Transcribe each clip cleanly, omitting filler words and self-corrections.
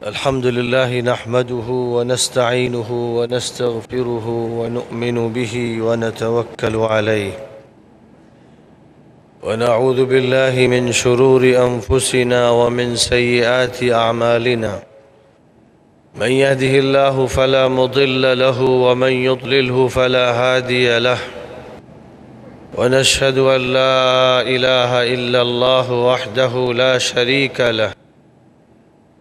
الحمد لله نحمده ونستعينه ونستغفره ونؤمن به ونتوكل عليه ونعوذ بالله من شرور أنفسنا ومن سيئات أعمالنا. من يهده الله فلا مضل له ومن يضلله فلا هادي له، ونشهد أن لا إله إلا الله وحده لا شريك له،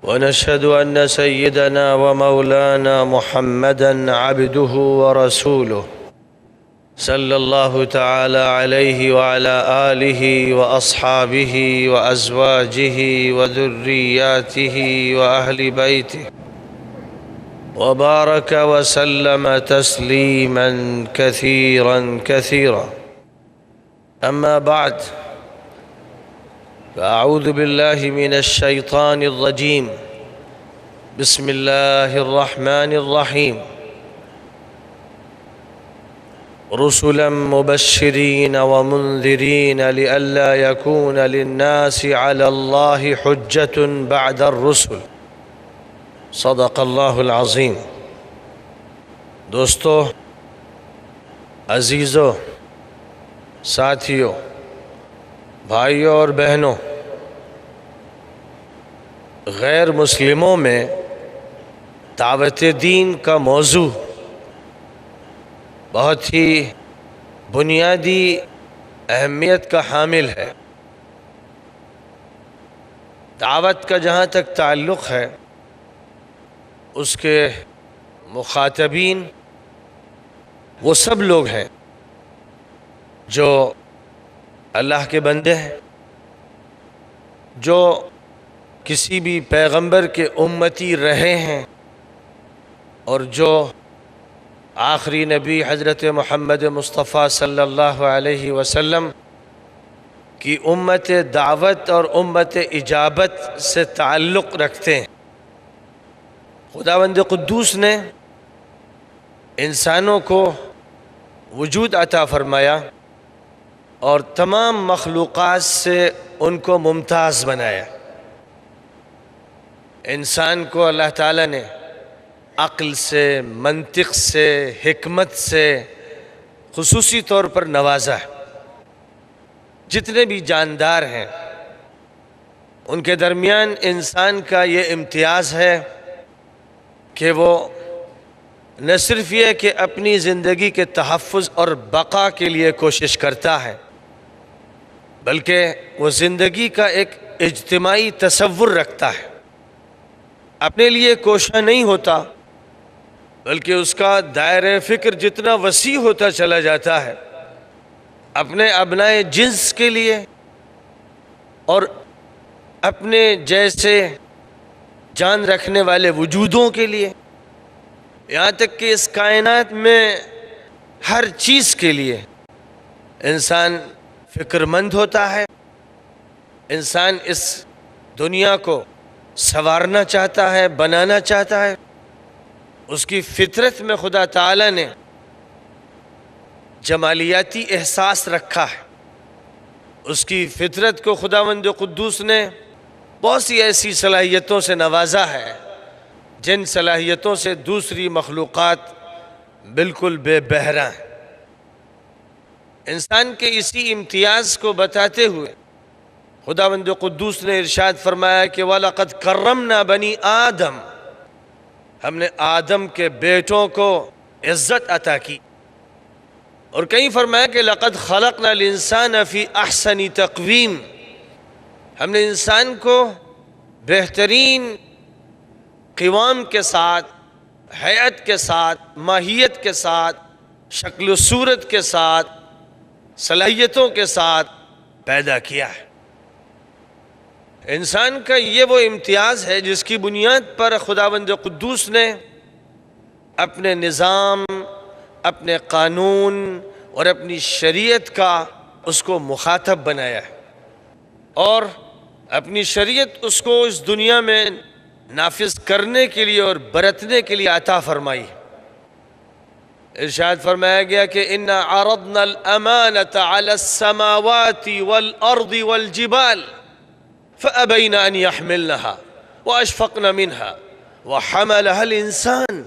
ونشهد أن سيدنا ومولانا محمدًا عبده ورسوله صلى الله تعالى عليه وعلى آله وأصحابه وأزواجه وذرياته وأهل بيته، وبارك وسلم تسليماً كثيراً كثيراً. أما بعد، فأعوذ بالله من الشيطان الرجيم. بسم الله الرحمن الرحيم. رسلا مبشرين ومنذرين لئلا يكون للناس على الله حجة بعد الرسل. صدق اللہ العظیم. دوستو، عزیزو، ساتھیو، بھائیوں اور بہنوں، غیر مسلموں میں دعوت دین کا موضوع بہت ہی بنیادی اہمیت کا حامل ہے. دعوت کا جہاں تک تعلق ہے، اس کے مخاطبین وہ سب لوگ ہیں جو اللہ کے بندے ہیں، جو کسی بھی پیغمبر کے امتی رہے ہیں، اور جو آخری نبی حضرت محمد مصطفیٰ صلی اللہ علیہ وسلم کی امت دعوت اور امت اجابت سے تعلق رکھتے ہیں. خداوند قدوس نے انسانوں کو وجود عطا فرمایا اور تمام مخلوقات سے ان کو ممتاز بنایا. انسان کو اللہ تعالیٰ نے عقل سے، منطق سے، حکمت سے خصوصی طور پر نوازا ہے. جتنے بھی جاندار ہیں ان کے درمیان انسان کا یہ امتیاز ہے کہ وہ نہ صرف یہ کہ اپنی زندگی کے تحفظ اور بقا کے لیے کوشش کرتا ہے، بلکہ وہ زندگی کا ایک اجتماعی تصور رکھتا ہے. اپنے لیے کوشاں نہیں ہوتا، بلکہ اس کا دائرہ فکر جتنا وسیع ہوتا چلا جاتا ہے اپنے ابنائے جنس کے لیے اور اپنے جیسے جان رکھنے والے وجودوں کے لیے، یہاں تک کہ اس کائنات میں ہر چیز کے لیے انسان فکر مند ہوتا ہے. انسان اس دنیا کو سنوارنا چاہتا ہے، بنانا چاہتا ہے. اس کی فطرت میں خدا تعالیٰ نے جمالیاتی احساس رکھا ہے. اس کی فطرت کو خداوند قدوس نے بہت سی ایسی صلاحیتوں سے نوازا ہے جن صلاحیتوں سے دوسری مخلوقات بالکل بے بہرہ ہیں. انسان کے اسی امتیاز کو بتاتے ہوئے خداوند قدوس نے ارشاد فرمایا کہ وَلَقَدْ كَرَّمْنَا بَنِي آدم، ہم نے آدم کے بیٹوں کو عزت عطا کی. اور کہیں فرمایا کہ لَقَدْ خَلَقْنَا الْإِنسَانَ فِي أَحْسَنِ تَقْوِيمٍ، ہم نے انسان کو بہترین قوام کے ساتھ، حیات کے ساتھ، ماہیت کے ساتھ، شکل و صورت کے ساتھ، صلاحیتوں کے ساتھ پیدا کیا ہے. انسان کا یہ وہ امتیاز ہے جس کی بنیاد پر خداوند قدوس نے اپنے نظام، اپنے قانون اور اپنی شریعت کا اس کو مخاطب بنایا ہے، اور اپنی شریعت اس کو اس دنیا میں نافذ کرنے کے لیے اور برتنے کے لیے عطا فرمائی. ارشاد فرمایا گیا کہ اِنَّا عَرَضْنَا الْأَمَانَةَ عَلَى السَّمَاوَاتِ وَالْأَرْضِ وَالْجِبَالِ فَأَبَيْنَ أَنْ يَحْمِلْنَهَا وَأَشْفَقْنَ مِنْهَا وحملها الانسان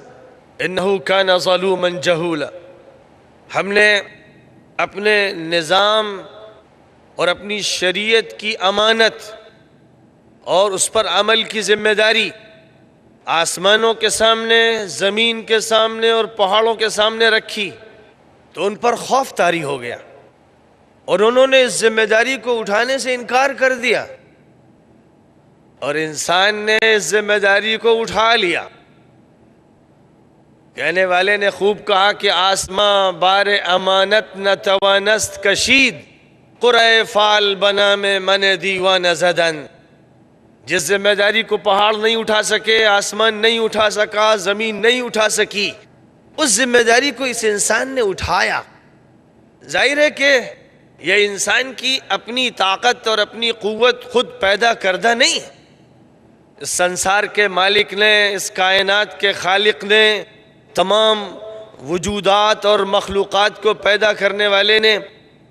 انه كان ظلوما جهولا. ہم نے اپنے نظام اور اپنی شریعت کی امانت اور اس پر عمل کی ذمہ داری آسمانوں کے سامنے، زمین کے سامنے اور پہاڑوں کے سامنے رکھی تو ان پر خوف طاری ہو گیا اور انہوں نے اس ذمہ داری کو اٹھانے سے انکار کر دیا، اور انسان نے اس ذمہ داری کو اٹھا لیا. کہنے والے نے خوب کہا کہ آسماں بار امانت نہ توانست کشید، قرۂ فال بنا میں من دیوانہ زدن. جس ذمہ داری کو پہاڑ نہیں اٹھا سکے، آسمان نہیں اٹھا سکا، زمین نہیں اٹھا سکی، اس ذمہ داری کو اس انسان نے اٹھایا. ظاہر ہے کہ یہ انسان کی اپنی طاقت اور اپنی قوت خود پیدا کردہ نہیں. اس سنسار کے مالک نے، اس کائنات کے خالق نے، تمام وجودات اور مخلوقات کو پیدا کرنے والے نے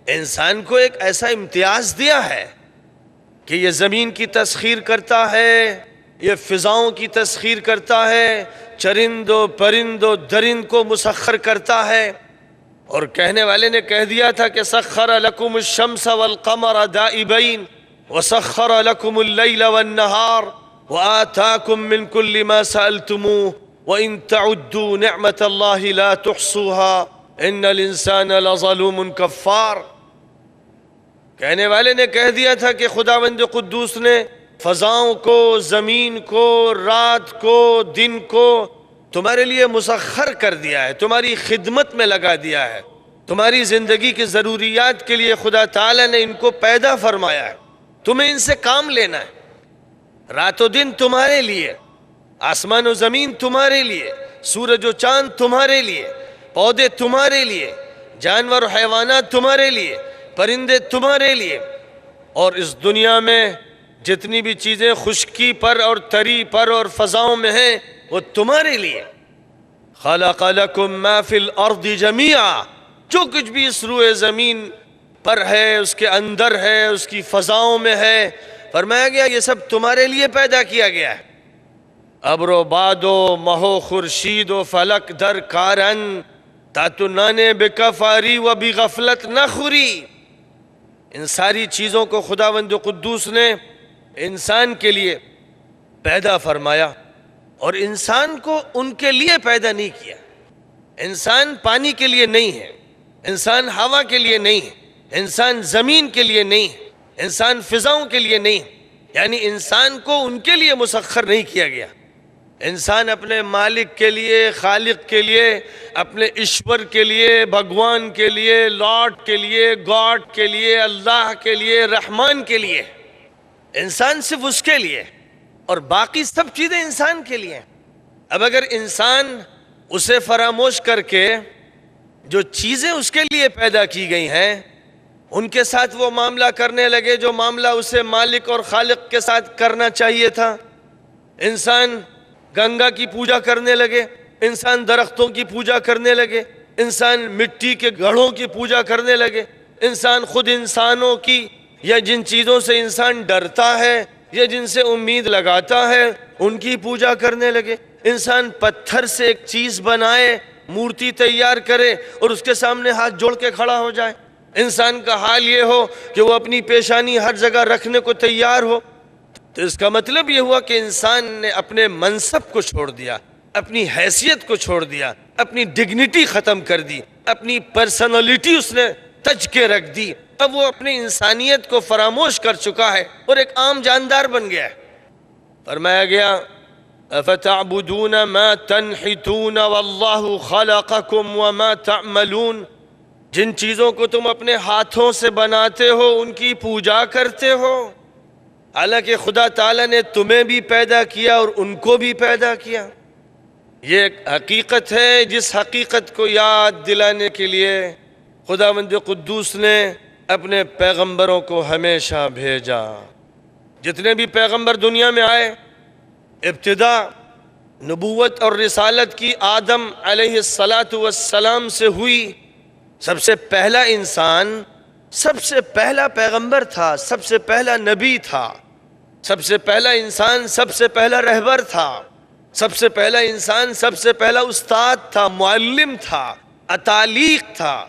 انسان کو ایک ایسا امتیاز دیا ہے کہ یہ زمین کی تسخیر کرتا ہے، یہ فضاؤں کی تسخیر کرتا ہے، چرند و پرند و درند کو مسخر کرتا ہے. اور کہنے والے نے کہہ دیا تھا کہ سخر لکم الشمس والقمر دائبین وسخر لکم اللیل والنہار وآتاکم من کل ما سألتموه وإن تعدوا نعمت اللہ لا تحصوها ان الانسان لظلوم کفار. کہنے والے نے کہہ دیا تھا کہ خداوند قدوس نے فضاؤں کو، زمین کو، رات کو، دن کو تمہارے لیے مسخر کر دیا ہے، تمہاری خدمت میں لگا دیا ہے. تمہاری زندگی کی ضروریات کے لیے خدا تعالیٰ نے ان کو پیدا فرمایا ہے. تمہیں ان سے کام لینا ہے. رات و دن تمہارے لیے، آسمان و زمین تمہارے لیے، سورج و چاند تمہارے لیے، پودے تمہارے لیے، جانور و حیوانات تمہارے لیے، پرندے تمہارے لیے، اور اس دنیا میں جتنی بھی چیزیں خشکی پر اور تری پر اور فضاؤں میں ہیں وہ تمہارے لیے. خلق لکم ما فی الارض جمیعا، جو کچھ بھی اس روئے زمین پر ہے، اس کے اندر ہے، اس کی فضاؤں میں ہے، فرمایا گیا یہ سب تمہارے لیے پیدا کیا گیا ہے. ابر و باد و مہو خورشید و فلک در کارن تا تو نانے بکفاری و بغفلت نخوری. ان ساری چیزوں کو خداوند قدوس نے انسان کے لیے پیدا فرمایا، اور انسان کو ان کے لیے پیدا نہیں کیا. انسان پانی کے لیے نہیں ہے، انسان ہوا کے لیے نہیں ہے، انسان زمین کے لیے نہیں ہے، انسان فضاؤں کے لیے نہیں، یعنی انسان کو ان کے لیے مسخر نہیں کیا گیا. انسان اپنے مالک کے لیے، خالق کے لیے، اپنے ایشور کے لیے، بھگوان کے لیے، لارڈ کے لیے، گاڈ کے لیے، اللہ کے لیے، رحمان کے لیے. انسان صرف اس کے لیے، اور باقی سب چیزیں انسان کے لیے. اب اگر انسان اسے فراموش کر کے جو چیزیں اس کے لیے پیدا کی گئی ہیں ان کے ساتھ وہ معاملہ کرنے لگے جو معاملہ اسے مالک اور خالق کے ساتھ کرنا چاہیے تھا، انسان گنگا کی پوجا کرنے لگے، انسان درختوں کی پوجا کرنے لگے، انسان مٹی کے گھڑوں کی پوجا کرنے لگے، انسان خود انسانوں کی یا جن چیزوں سے انسان ڈرتا ہے یا جن سے امید لگاتا ہے ان کی پوجا کرنے لگے. انسان پتھر سے ایک چیز بنائے، مورتی تیار کرے اور اس کے سامنے ہاتھ جوڑ کے کھڑا ہو جائے. انسان کا حال یہ ہو کہ وہ اپنی پیشانی ہر جگہ رکھنے کو تیار ہو. تو اس کا مطلب یہ ہوا کہ انسان نے اپنے منصب کو چھوڑ دیا، اپنی حیثیت کو چھوڑ دیا، اپنی ڈگنیٹی ختم کر دی، اپنی پرسنالٹی اس نے تج کے رکھ دی. اب وہ اپنی انسانیت کو فراموش کر چکا ہے اور ایک عام جاندار بن گیا ہے. فرمایا گیا افتعبدون ما تنحتون واللہ خلقکم وما تعملون، جن چیزوں کو تم اپنے ہاتھوں سے بناتے ہو ان کی پوجا کرتے ہو، حالانکہ خدا تعالیٰ نے تمہیں بھی پیدا کیا اور ان کو بھی پیدا کیا. یہ ایک حقیقت ہے جس حقیقت کو یاد دلانے کے لیے خداوند قدوس نے اپنے پیغمبروں کو ہمیشہ بھیجا. جتنے بھی پیغمبر دنیا میں آئے، ابتدا نبوت اور رسالت کی آدم علیہ السلام سے ہوئی. سب سے پہلا انسان سب سے پہلا پیغمبر تھا، سب سے پہلا نبی تھا، سب سے پہلا انسان سب سے پہلا رہبر تھا. سب سے پہلا انسان سب سے پہلا استاد تھا، معلم تھا، اتالیق تھا۔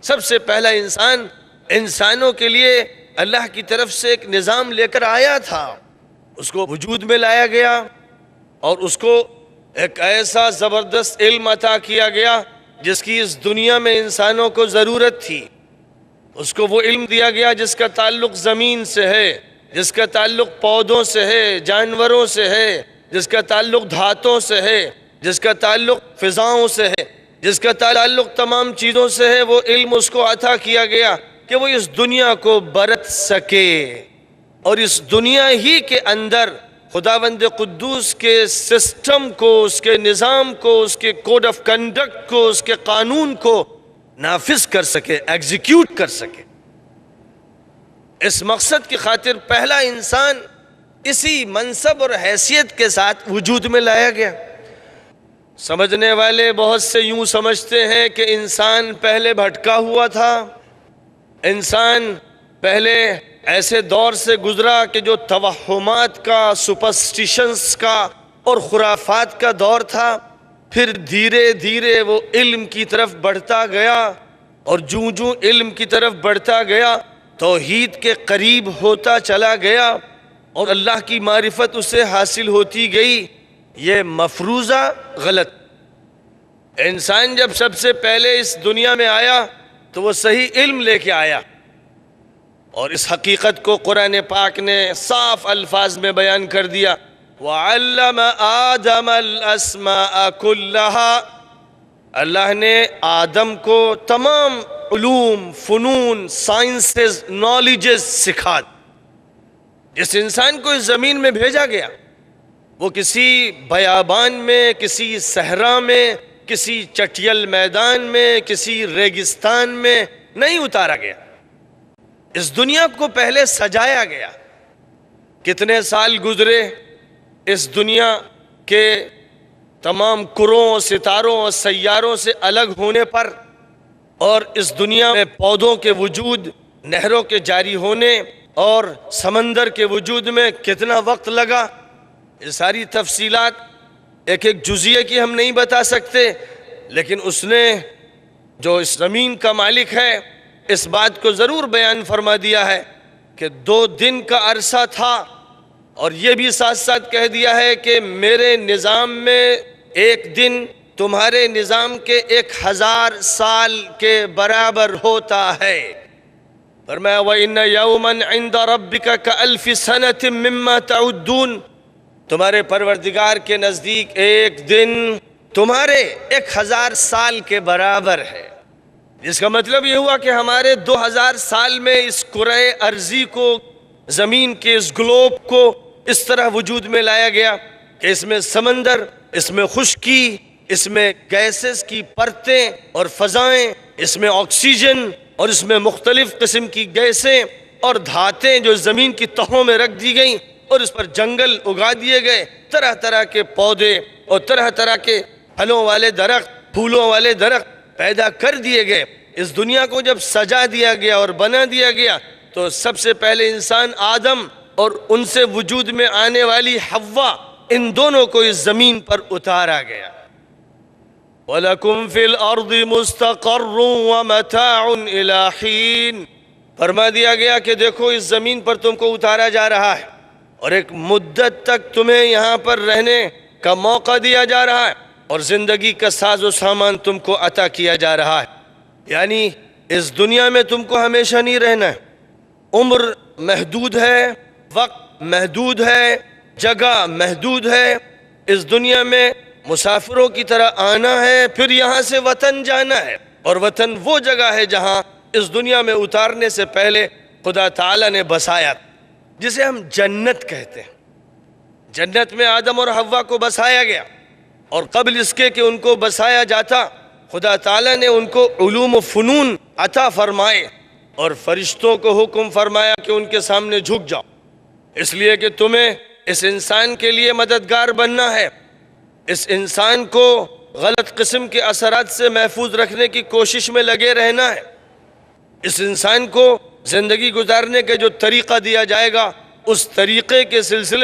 سب سے پہلا انسان انسانوں کے لیے اللہ کی طرف سے ایک نظام لے کر آیا تھا، اس کو وجود میں لایا گیا اور اس کو ایک ایسا زبردست علم عطا کیا گیا جس کی اس دنیا میں انسانوں کو ضرورت تھی۔ اس کو وہ علم دیا گیا جس کا تعلق زمین سے ہے، جس کا تعلق پودوں سے ہے، جانوروں سے ہے، جس کا تعلق دھاتوں سے ہے، جس کا تعلق فضاؤں سے ہے، جس کا تعلق تمام چیزوں سے ہے۔ وہ علم اس کو عطا کیا گیا کہ وہ اس دنیا کو برت سکے اور اس دنیا ہی کے اندر خداوند قدوس کے سسٹم کو، اس کے نظام کو، اس کے کوڈ آف کنڈکٹ کو، اس کے قانون کو نافذ کر سکے، ایگزیکیوٹ کر سکے۔ اس مقصد کی خاطر پہلا انسان اسی منصب اور حیثیت کے ساتھ وجود میں لایا گیا۔ سمجھنے والے بہت سے یوں سمجھتے ہیں کہ انسان پہلے بھٹکا ہوا تھا، انسان پہلے ایسے دور سے گزرا کہ جو توہمات کا، سپرسٹیشنز کا اور خرافات کا دور تھا، پھر دھیرے دھیرے وہ علم کی طرف بڑھتا گیا اور جوں جوں علم کی طرف بڑھتا گیا توحید کے قریب ہوتا چلا گیا اور اللہ کی معرفت اسے حاصل ہوتی گئی۔ یہ مفروضہ غلط۔ انسان جب سب سے پہلے اس دنیا میں آیا تو وہ صحیح علم لے کے آیا، اور اس حقیقت کو قرآن پاک نے صاف الفاظ میں بیان کر دیا۔ وَعَلَّمَ آدَمَ الْأَسْمَاءَ كُلَّهَا، اللہ نے آدم کو تمام علوم، فنون، سائنسز، نالجز سکھا دی۔ جس انسان کو اس زمین میں بھیجا گیا وہ کسی بیابان میں، کسی صحرا میں، کسی چٹیل میدان میں، کسی ریگستان میں نہیں اتارا گیا، اس دنیا کو پہلے سجایا گیا۔ کتنے سال گزرے اس دنیا کے تمام کروں، ستاروں اور سیاروں سے الگ ہونے پر، اور اس دنیا میں پودوں کے وجود، نہروں کے جاری ہونے اور سمندر کے وجود میں کتنا وقت لگا، یہ ساری تفصیلات ایک ایک جزیے کی ہم نہیں بتا سکتے، لیکن اس نے جو اس زمین کا مالک ہے اس بات کو ضرور بیان فرما دیا ہے کہ 2 دن کا عرصہ تھا، اور یہ بھی ساتھ ساتھ کہہ دیا ہے کہ میرے نظام میں ایک دن تمہارے نظام کے 1000 سال کے برابر ہوتا ہے۔ فرمایا وَإِنَّ يَوْمًا عِنْدَ رَبِّكَ كَأَلْفِ سَنَةٍ مِّمَّا تَعُدُّونَ، تمہارے پروردگار کے نزدیک ایک دن تمہارے 1000 سال کے برابر ہے۔ جس کا مطلب یہ ہوا کہ ہمارے 2000 سال میں اس کرۂ ارضی کو، زمین کے اس گلوب کو اس طرح وجود میں لایا گیا کہ اس میں سمندر، اس میں خشکی، اس میں گیسز کی پرتیں اور فضائیں، اس میں آکسیجن اور اس میں مختلف قسم کی گیسیں اور دھاتیں جو زمین کی تہوں میں رکھ دی گئیں، اور اس پر جنگل اگا دیے گئے، طرح طرح کے پودے اور طرح طرح کے پھلوں والے درخت، پھولوں والے درخت پیدا کر دیے گئے۔ اس دنیا کو جب سجا دیا گیا اور بنا دیا گیا تو سب سے پہلے انسان آدم اور ان سے وجود میں آنے والی حوا، ان دونوں کو اس زمین پر اتارا گیا۔ وَلَكُمْ فِي الْأَرْضِ مُسْتَقَرٌّ وَمَتَاعٌ إِلَىٰ حِينٍ، فرما دیا گیا کہ دیکھو اس زمین پر تم کو اتارا جا رہا ہے اور ایک مدت تک تمہیں یہاں پر رہنے کا موقع دیا جا رہا ہے، اور زندگی کا ساز و سامان تم کو عطا کیا جا رہا ہے۔ یعنی اس دنیا میں تم کو ہمیشہ نہیں رہنا ہے، عمر محدود ہے، وقت محدود ہے، جگہ محدود ہے۔ اس دنیا میں مسافروں کی طرح آنا ہے، پھر یہاں سے وطن جانا ہے، اور وطن وہ جگہ ہے جہاں اس دنیا میں اتارنے سے پہلے خدا تعالیٰ نے بسایا، جسے ہم جنت کہتے ہیں۔ جنت میں آدم اور حوا کو بسایا گیا، اور قبل اس کے کہ ان کو بسایا جاتا خدا تعالیٰ نے ان کو علوم و فنون عطا فرمائے، اور فرشتوں کو حکم فرمایا کہ ان کے سامنے جھک جاؤ، اس لیے کہ تمہیں اس انسان کے لیے مددگار بننا ہے، اس انسان کو غلط قسم کے اثرات سے محفوظ رکھنے کی کوشش میں لگے رہنا ہے، اس انسان کو زندگی گزارنے کے جو طریقہ دیا جائے گا اس طریقے کے سلسلے